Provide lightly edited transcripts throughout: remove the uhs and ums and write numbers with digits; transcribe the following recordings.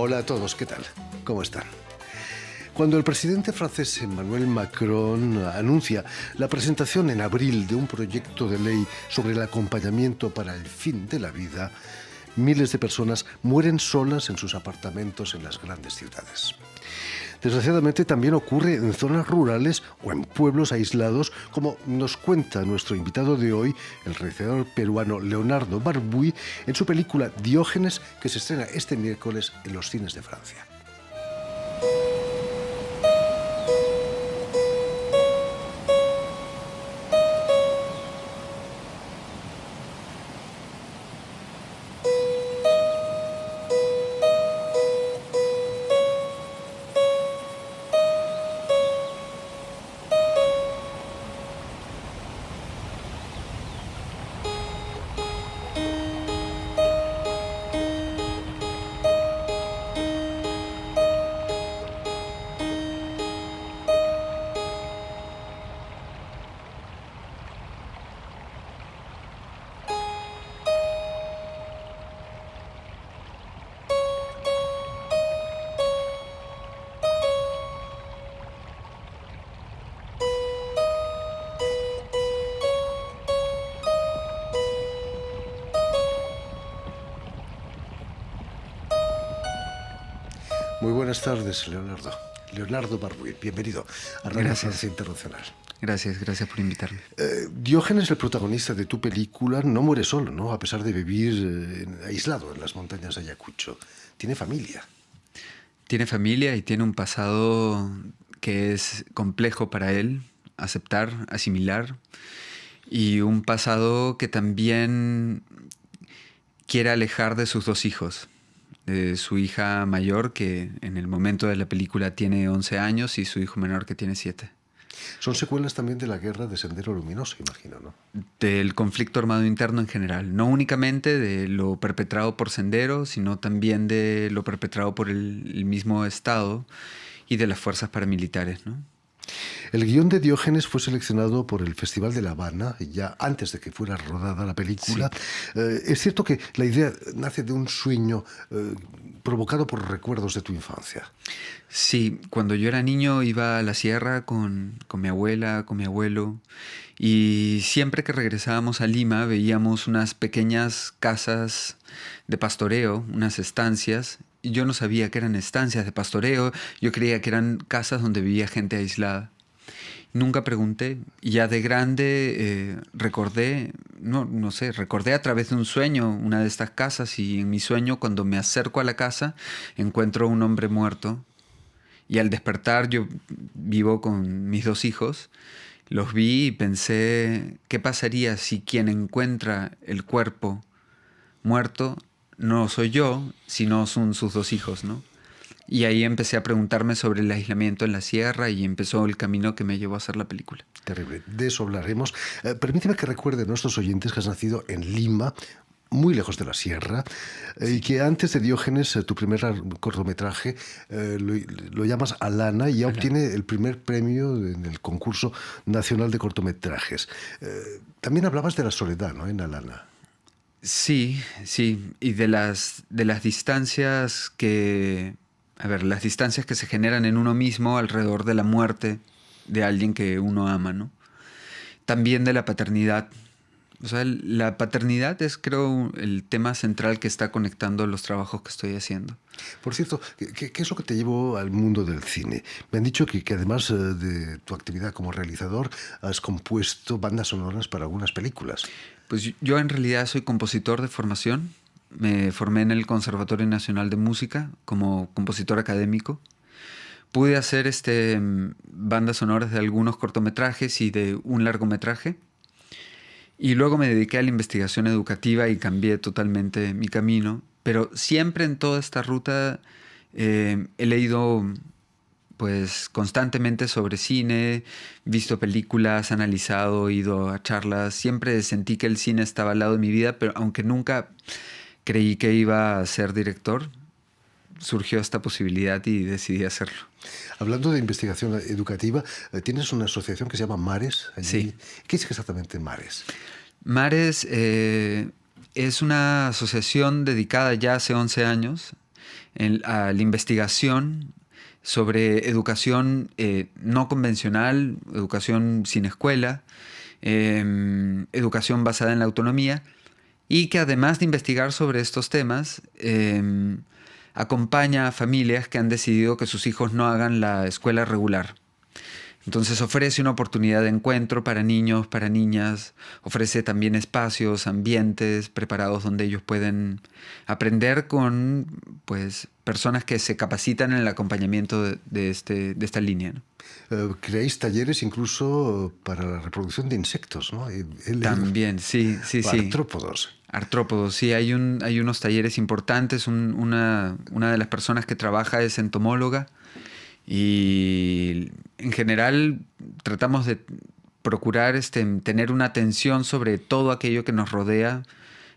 Hola a todos, ¿qué tal? ¿Cómo están? Cuando el presidente francés Emmanuel Macron anuncia la presentación en abril de un proyecto de ley sobre el acompañamiento para el fin de la vida, miles de personas mueren solas en sus apartamentos en las grandes ciudades. Desgraciadamente también ocurre en zonas rurales o en pueblos aislados, como nos cuenta nuestro invitado de hoy, el realizador peruano Leonardo Barbuy, en su película Diógenes, que se estrena este miércoles en los cines de Francia. Muy buenas tardes, Leonardo. Leonardo Barbuy, bienvenido a Radio Francia Internacional. Gracias por invitarme. Diógenes, el protagonista de tu película, no muere solo, ¿no? A pesar de vivir aislado en las montañas de Ayacucho. Tiene familia. Tiene familia y tiene un pasado que es complejo para él aceptar, asimilar, y un pasado que también quiere alejar de sus dos hijos. De su hija mayor, que en el momento de la película tiene 11 años, y su hijo menor, que tiene 7. Son secuelas también de la guerra de Sendero Luminoso, imagino, ¿no? Del conflicto armado interno en general. No únicamente de lo perpetrado por Sendero, sino también de lo perpetrado por el mismo Estado y de las fuerzas paramilitares, ¿no? El guión de Diógenes fue seleccionado por el Festival de La Habana, ya antes de que fuera rodada la película. Sí. Es cierto que la idea nace de un sueño provocado por recuerdos de tu infancia. Sí, cuando yo era niño iba a la sierra con mi abuela, con mi abuelo, y siempre que regresábamos a Lima veíamos unas pequeñas casas de pastoreo, unas estancias. Y yo no sabía que eran estancias de pastoreo, yo creía que eran casas donde vivía gente aislada. Nunca pregunté, y ya de grande recordé a través de un sueño una de estas casas, y en mi sueño, cuando me acerco a la casa, encuentro a un hombre muerto, y al despertar yo vivo con mis dos hijos, los vi y pensé, ¿qué pasaría si quien encuentra el cuerpo muerto no soy yo, sino son sus dos hijos, ¿no? Y ahí empecé a preguntarme sobre el aislamiento en la sierra, y empezó el camino que me llevó a hacer la película. Terrible, de eso hablaremos. Permíteme que recuerde a nuestros oyentes que has nacido en Lima, muy lejos de la sierra, y que antes de Diógenes, tu primer cortometraje, lo llamas Alana, y ya obtiene el primer premio en el concurso nacional de cortometrajes. También hablabas de la soledad, ¿no?, en Alana. Sí, y de las distancias las distancias que se generan en uno mismo alrededor de la muerte de alguien que uno ama, ¿no? También de la paternidad. O sea, la paternidad es, creo, el tema central que está conectando los trabajos que estoy haciendo. Por cierto, ¿qué es lo que te llevó al mundo del cine? Me han dicho que además de tu actividad como realizador, has compuesto bandas sonoras para algunas películas. Pues yo en realidad soy compositor de formación. Me formé en el Conservatorio Nacional de Música como compositor académico. Pude hacer bandas sonoras de algunos cortometrajes y de un largometraje. Y luego me dediqué a la investigación educativa y cambié totalmente mi camino. Pero siempre en toda esta ruta he leído pues constantemente sobre cine, visto películas, analizado, ido a charlas. Siempre sentí que el cine estaba al lado de mi vida, pero aunque nunca creí que iba a ser director, surgió esta posibilidad y decidí hacerlo. Hablando de investigación educativa, tienes una asociación que se llama Mares. Allí. Sí. ¿Qué es exactamente Mares? Mares es una asociación dedicada ya hace 11 años a la investigación sobre educación no convencional, educación sin escuela, educación basada en la autonomía, y que además de investigar sobre estos temas, acompaña a familias que han decidido que sus hijos no hagan la escuela regular. Entonces ofrece una oportunidad de encuentro para niños, para niñas, ofrece también espacios, ambientes preparados donde ellos pueden aprender con pues, personas que se capacitan en el acompañamiento de esta línea, ¿no? Creáis talleres incluso para la reproducción de insectos, ¿no? También, sí. Artrópodos. Artrópodos, sí, hay unos talleres importantes. Una de las personas que trabaja es entomóloga. Y en general tratamos de procurar tener una atención sobre todo aquello que nos rodea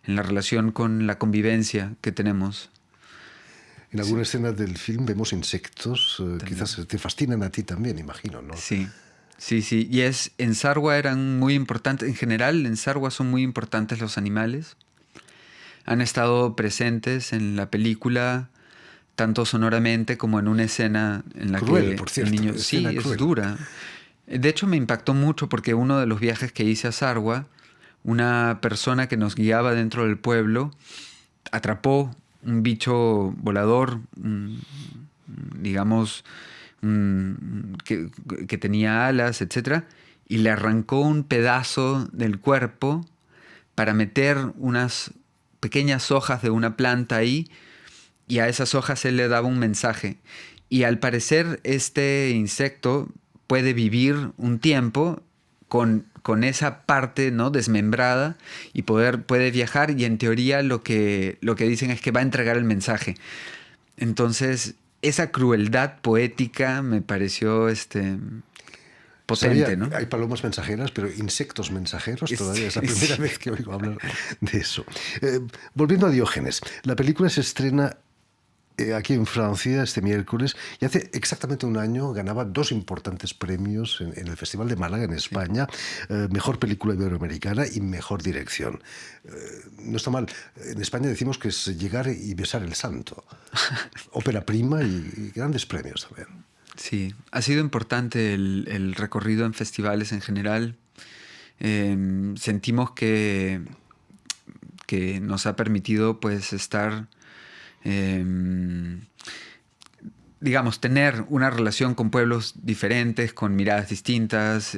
en la relación con la convivencia que tenemos. En alguna escena del film vemos insectos, quizás te fascinan a ti también, imagino, ¿no? Sí. Y en Sarwa eran muy importantes, en general en Sarwa son muy importantes los animales. Han estado presentes en la película tanto sonoramente como en una escena en la cruel, que por cierto, el niño... Sí, cruel. Es dura. De hecho, me impactó mucho porque uno de los viajes que hice a Sarwa, una persona que nos guiaba dentro del pueblo atrapó un bicho volador, digamos, que tenía alas, etc., y le arrancó un pedazo del cuerpo para meter unas pequeñas hojas de una planta ahí, y a esas hojas él le daba un mensaje. Y al parecer este insecto puede vivir un tiempo con esa parte, ¿no?, desmembrada, y puede viajar, y en teoría lo que dicen es que va a entregar el mensaje. Entonces, esa crueldad poética me pareció potente, ¿no? Hay palomas mensajeras, pero insectos mensajeros todavía es la primera vez que oigo hablar de eso. Volviendo a Diógenes, la película se estrena aquí en Francia este miércoles, y hace exactamente un año ganaba 2 importantes premios en el Festival de Málaga, en España, mejor película iberoamericana y mejor dirección. No está mal. En España decimos que es llegar y besar el santo. Ópera prima y grandes premios también. Sí, ha sido importante el recorrido en festivales en general. Sentimos que nos ha permitido pues estar, digamos, tener una relación con pueblos diferentes, con miradas distintas.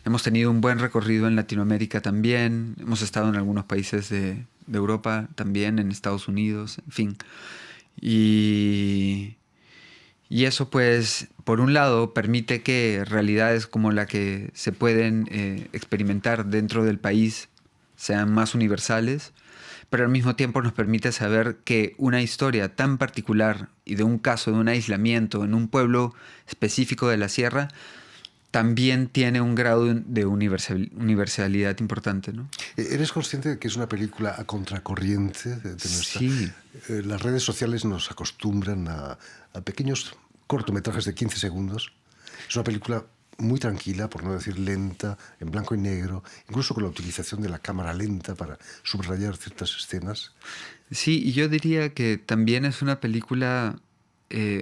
Hemos tenido un buen recorrido en Latinoamérica también. Hemos estado en algunos países de Europa también, en Estados Unidos, en fin. Y eso, pues, por un lado, permite que realidades como la que se pueden experimentar dentro del país sean más universales, pero al mismo tiempo nos permite saber que una historia tan particular y de un caso de un aislamiento en un pueblo específico de la sierra también tiene un grado de universalidad importante, ¿no? ¿Eres consciente de que es una película a contracorriente de nuestra? Sí. Las redes sociales nos acostumbran a pequeños cortometrajes de 15 segundos. Es una película muy tranquila, por no decir lenta, en blanco y negro, incluso con la utilización de la cámara lenta para subrayar ciertas escenas. Sí, y yo diría que también es una película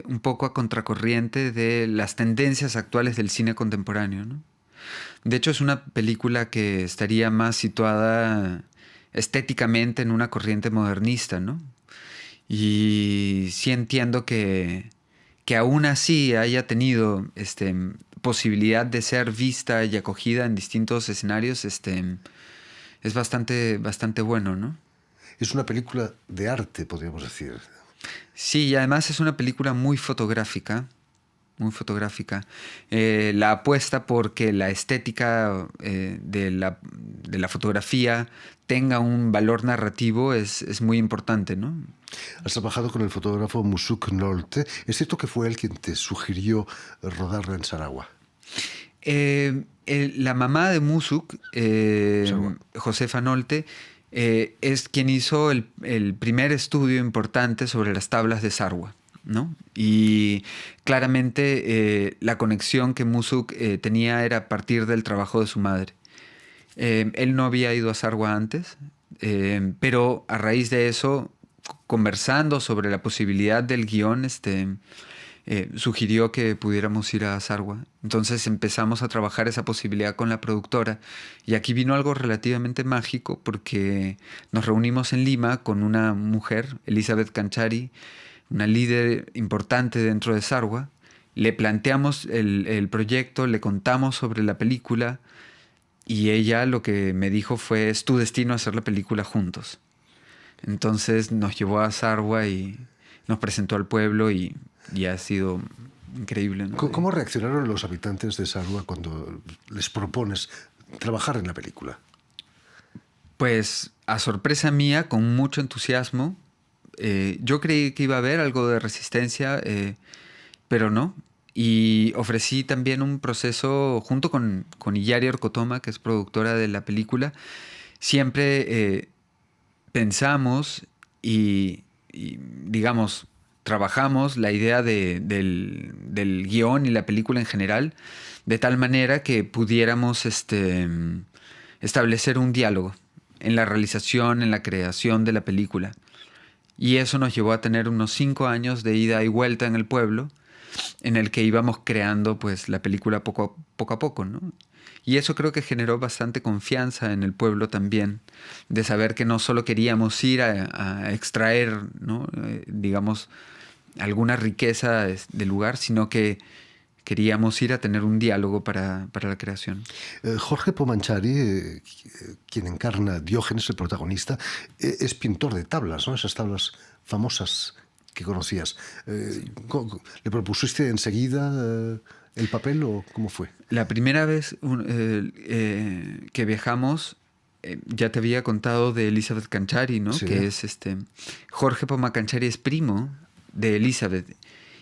un poco a contracorriente de las tendencias actuales del cine contemporáneo, ¿no? De hecho, es una película que estaría más situada estéticamente en una corriente modernista, ¿no? Y sí entiendo que aún así haya tenido posibilidad de ser vista y acogida en distintos escenarios, es bastante bueno, ¿no? Es una película de arte, podríamos decir. Sí, y además es una película muy fotográfica, muy fotográfica. La apuesta por que la estética de la fotografía tenga un valor narrativo es muy importante, ¿no? Has trabajado con el fotógrafo Musuk Nolte. ¿Es cierto que fue él quien te sugirió rodarla en Saragua? La mamá de Musuk, Josefa Nolte, es quien hizo el primer estudio importante sobre las tablas de Sarwa, ¿no? Y claramente la conexión que Musuk tenía era a partir del trabajo de su madre. Él no había ido a Sarwa antes, pero a raíz de eso conversando sobre la posibilidad del guión, sugirió que pudiéramos ir a Sarwa. Entonces empezamos a trabajar esa posibilidad con la productora. Y aquí vino algo relativamente mágico porque nos reunimos en Lima con una mujer, Elizabeth Canchari, una líder importante dentro de Sarwa. Le planteamos el proyecto, le contamos sobre la película y ella lo que me dijo fue: es tu destino hacer la película juntos. Entonces nos llevó a Sarwa y nos presentó al pueblo y ha sido increíble, ¿no? ¿Cómo reaccionaron los habitantes de Sarwa cuando les propones trabajar en la película? Pues a sorpresa mía, con mucho entusiasmo. Yo creí que iba a haber algo de resistencia, pero no. Y ofrecí también un proceso junto con Iyari Orkotoma, que es productora de la película. Siempre pensamos y, digamos, trabajamos la idea del guión y la película en general de tal manera que pudiéramos establecer un diálogo en la realización, en la creación de la película. Y eso nos llevó a tener unos 5 años de ida y vuelta en el pueblo, en el que íbamos creando pues la película poco a poco, ¿no? Y eso creo que generó bastante confianza en el pueblo también, de saber que no solo queríamos ir a extraer, ¿no? Digamos, alguna riqueza del lugar, sino que queríamos ir a tener un diálogo para la creación. Jorge Pomanchari, quien encarna a Diógenes, el protagonista, es pintor de tablas, ¿no? Esas tablas famosas que conocías. ¿Le propusiste enseguida el papel o cómo fue? La primera vez que viajamos, ya te había contado de Elizabeth Canchari, ¿no? Sí. Que es Jorge Pomacanchari es primo de Elizabeth.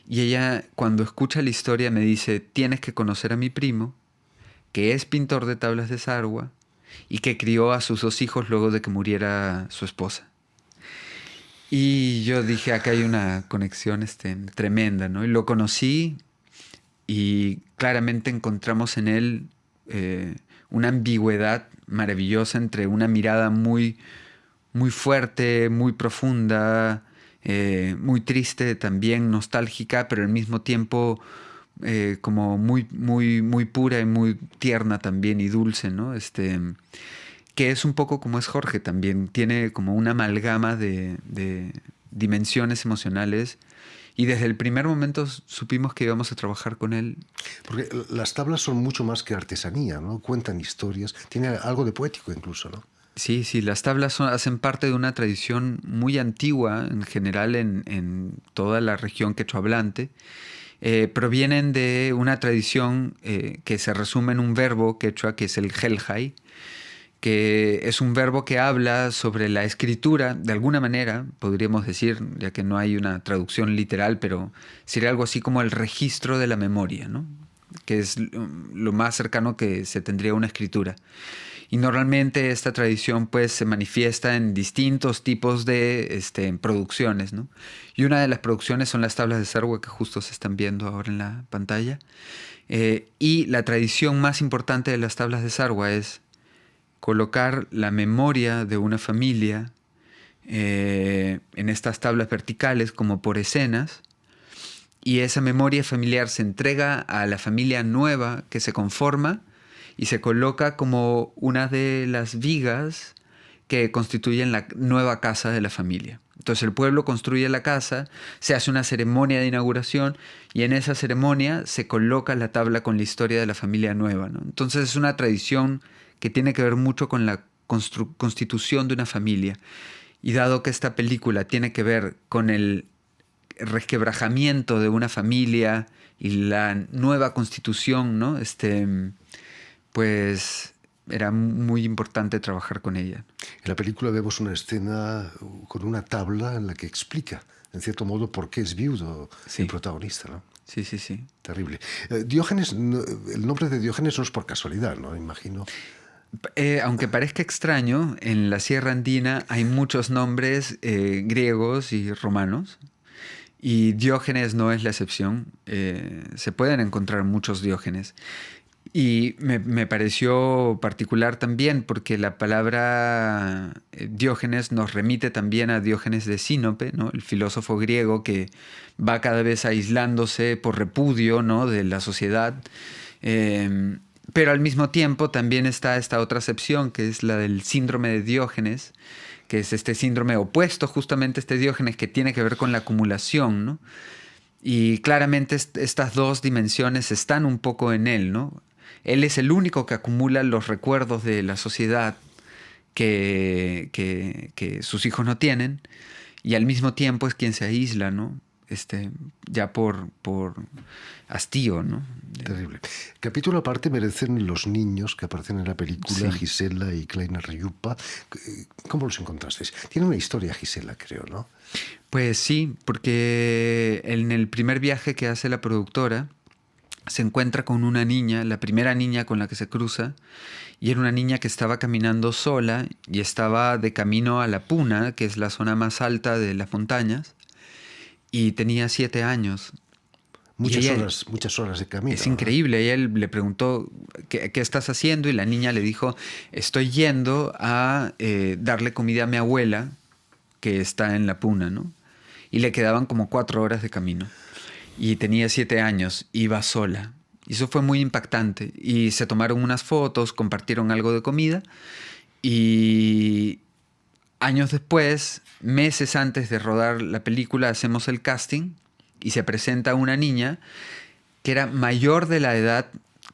Y ella, cuando escucha la historia, me dice: tienes que conocer a mi primo, que es pintor de tablas de Sarwa y que crió a sus 2 hijos luego de que muriera su esposa. Y yo dije, acá hay una conexión tremenda, ¿no? Y lo conocí y claramente encontramos en él una ambigüedad maravillosa entre una mirada muy, muy fuerte, muy profunda, muy triste también, nostálgica, pero al mismo tiempo como muy, muy, muy pura y muy tierna también y dulce, ¿no? Que es un poco como es Jorge también, tiene como una amalgama de dimensiones emocionales y desde el primer momento supimos que íbamos a trabajar con él. Porque las tablas son mucho más que artesanía, ¿no? Cuentan historias, tiene algo de poético incluso, ¿no? Sí, las tablas hacen parte de una tradición muy antigua en general en toda la región quechohablante. Provienen de una tradición que se resume en un verbo quechua que es el gelhay, que es un verbo que habla sobre la escritura, de alguna manera, podríamos decir, ya que no hay una traducción literal, pero sería algo así como el registro de la memoria, ¿no? Que es lo más cercano que se tendría a una escritura. Y normalmente esta tradición pues se manifiesta en distintos tipos de producciones, ¿no? Y una de las producciones son las tablas de Sarwa que justo se están viendo ahora en la pantalla. Y la tradición más importante de las tablas de Sarwa es colocar la memoria de una familia en estas tablas verticales como por escenas, y esa memoria familiar se entrega a la familia nueva que se conforma y se coloca como una de las vigas que constituyen la nueva casa de la familia. Entonces el pueblo construye la casa, se hace una ceremonia de inauguración y en esa ceremonia se coloca la tabla con la historia de la familia nueva, ¿no? Entonces es una tradición que tiene que ver mucho con la constitución de una familia. Y dado que esta película tiene que ver con el resquebrajamiento de una familia y la nueva constitución, ¿no? Pues era muy importante trabajar con ella. En la película vemos una escena con una tabla en la que explica, en cierto modo, por qué es viudo el protagonista, ¿no? Sí. Terrible. Diógenes, el nombre de Diógenes no es por casualidad, ¿no? Imagino. Aunque parezca extraño, en la Sierra Andina hay muchos nombres griegos y romanos, y Diógenes no es la excepción. Se pueden encontrar muchos Diógenes. Y me pareció particular también porque la palabra Diógenes nos remite también a Diógenes de Sinope, ¿no? El filósofo griego que va cada vez aislándose por repudio, ¿no?, de la sociedad. Pero al mismo tiempo también está esta otra acepción que es la del síndrome de Diógenes, que es este síndrome opuesto justamente a este Diógenes que tiene que ver con la acumulación, ¿no? Y claramente estas dos dimensiones están un poco en él, ¿no? Él es el único que acumula los recuerdos de la sociedad que sus hijos no tienen, y al mismo tiempo es quien se aísla, ¿no? Ya por hastío, ¿no? Terrible. Capítulo aparte merecen los niños que aparecen en la película, Sí. Gisela y Kleiner Ryupa. ¿Cómo los encontrasteis? Tiene una historia Gisela, creo, ¿no? Pues sí, porque en el primer viaje que hace la productora se encuentra con una niña, la primera niña con la que se cruza, y era una niña que estaba caminando sola y estaba de camino a La Puna, que es la zona más alta de las montañas, y tenía 7 años. Muchas horas de camino. Es increíble. Y él le preguntó, ¿qué estás haciendo? Y la niña le dijo, estoy yendo a darle comida a mi abuela, que está en La Puna, ¿no? Y le quedaban como 4 horas de camino. Y tenía 7 años, iba sola. Y eso fue muy impactante. Y se tomaron unas fotos, compartieron algo de comida. Y años después, meses antes de rodar la película, hacemos el casting y se presenta una niña que era mayor de la edad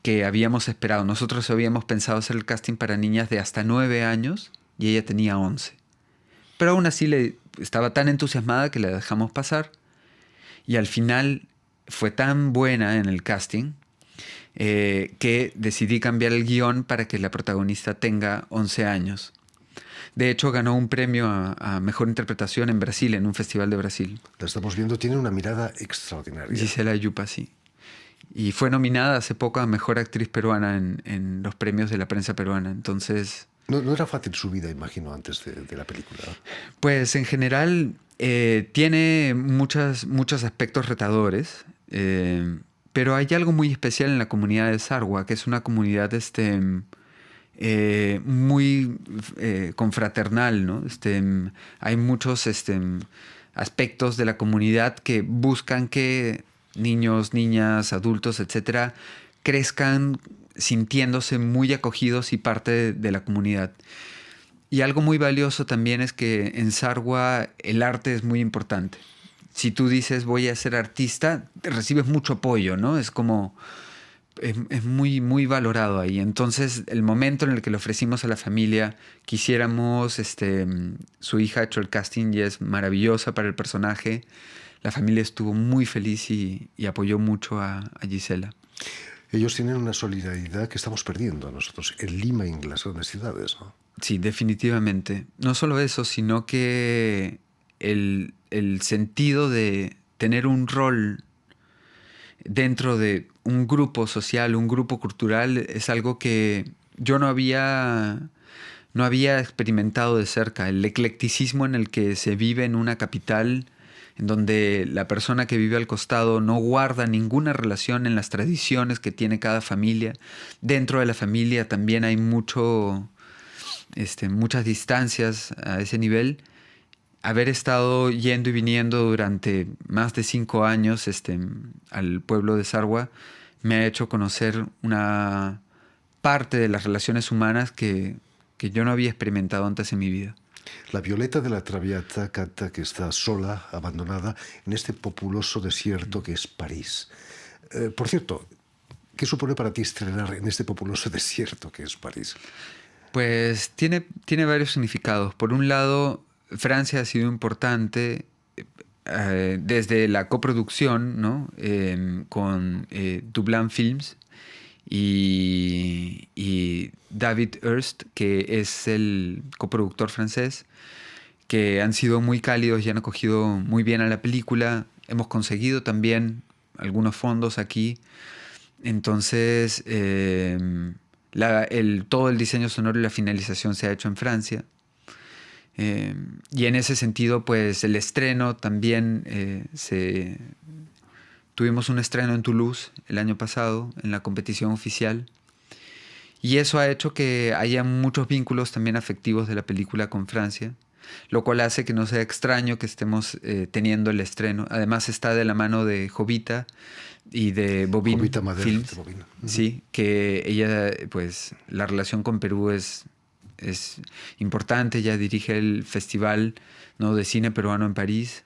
que habíamos esperado. Nosotros habíamos pensado hacer el casting para niñas de hasta 9 años y ella tenía 11. Pero aún así estaba tan entusiasmada que la dejamos pasar. Y al final fue tan buena en el casting que decidí cambiar el guión para que la protagonista tenga 11 años. De hecho, ganó un premio a Mejor Interpretación en Brasil, en un festival de Brasil. La estamos viendo, tiene una mirada extraordinaria. Gisela Yupa, sí. Y fue nominada hace poco a Mejor Actriz Peruana en los premios de la prensa peruana. Entonces... No era fácil su vida, imagino, antes de la película. Pues en general tiene muchos aspectos retadores, pero hay algo muy especial en la comunidad de Sarwa, que es una comunidad muy confraternal, ¿no? Hay muchos aspectos de la comunidad que buscan que niños, niñas, adultos, etcétera, crezcan sintiéndose muy acogidos y parte de la comunidad. Y algo muy valioso también es que en Sarwa el arte es muy importante. Si tú dices voy a ser artista, recibes mucho apoyo, ¿no? Es como... Es muy, muy valorado ahí. Entonces, el momento en el que le ofrecimos a la familia, quisiéramos, su hija ha hecho el casting y es maravillosa para el personaje. La familia estuvo muy feliz y apoyó mucho a Gisela. Ellos tienen una solidaridad que estamos perdiendo nosotros en Lima y en las grandes ciudades, ¿no? Sí, definitivamente. No solo eso, sino que el sentido de tener un rol dentro de un grupo social, un grupo cultural, es algo que yo no había experimentado de cerca. El eclecticismo en el que se vive en una capital, en donde la persona que vive al costado no guarda ninguna relación en las tradiciones que tiene cada familia. Dentro de la familia también hay muchas distancias a ese nivel. Haber estado yendo y viniendo durante más de 5 años al pueblo de Sarwa me ha hecho conocer una parte de las relaciones humanas que yo no había experimentado antes en mi vida. La Violeta de la Traviata canta que está sola, abandonada, en este populoso desierto que es París. Por cierto, ¿qué supone para ti estrenar en este populoso desierto que es París? Pues tiene varios significados. Por un lado, Francia ha sido importante desde la coproducción, ¿no? Con Dublin Films y David Hearst, que es el coproductor francés, que han sido muy cálidos y han acogido muy bien a la película. Hemos conseguido también algunos fondos aquí. Entonces, todo el diseño sonoro y la finalización se ha hecho en Francia. Y en ese sentido, pues el estreno también, tuvimos un estreno en Toulouse el año pasado, en la competición oficial. Y eso ha hecho que haya muchos vínculos también afectivos de la película con Francia, lo cual hace que no sea extraño que estemos teniendo el estreno. Además está de la mano de Jovita y de Bobine Jovita Madel, Films. de Bobine. Sí, que ella, pues, la relación con Perú es importante. Ella dirige el Festival, ¿no?, de Cine Peruano en París,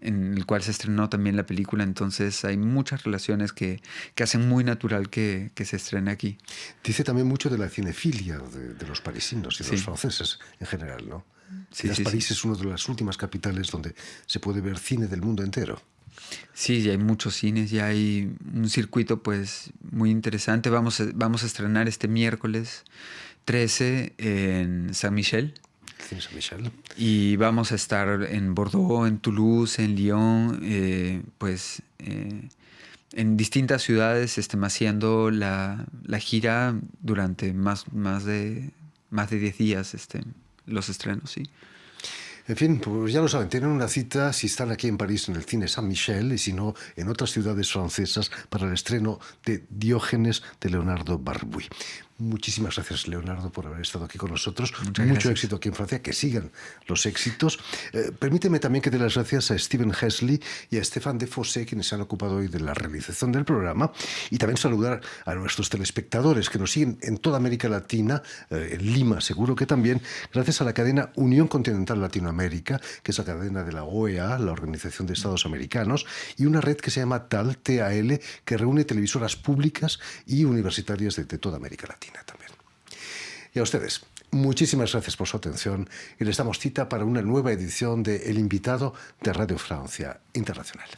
en el cual se estrenó también la película. Entonces hay muchas relaciones que hacen muy natural que se estrene aquí. Dice también mucho de la cinefilia de los parisinos y de los franceses en general, ¿no? Sí, París es una de las últimas capitales donde se puede ver cine del mundo entero. Sí, ya hay muchos cines, ya hay un circuito pues muy interesante. Vamos a estrenar este miércoles 13 en Saint-Michel. Cine Saint-Michel. Y vamos a estar en Bordeaux, en Toulouse, en Lyon, en distintas ciudades, haciendo la gira durante más de 10 días, los estrenos, sí. En fin, pues ya lo saben, tienen una cita si están aquí en París en el Cine Saint-Michel y si no en otras ciudades francesas para el estreno de Diógenes de Leonardo Barbuy. Muchísimas gracias, Leonardo, por haber estado aquí con nosotros. Mucho éxito aquí en Francia, que sigan los éxitos. Permíteme también que dé las gracias a Steven Hesley y a Stéphane Defossé, quienes se han ocupado hoy de la realización del programa, y también saludar a nuestros telespectadores que nos siguen en toda América Latina, en Lima seguro que también, gracias a la cadena Unión Continental Latinoamérica, que es la cadena de la OEA, la Organización de Estados Americanos, y una red que se llama TAL, que reúne televisoras públicas y universitarias de toda América Latina también. Y a ustedes, muchísimas gracias por su atención y les damos cita para una nueva edición de El Invitado de Radio Francia Internacional.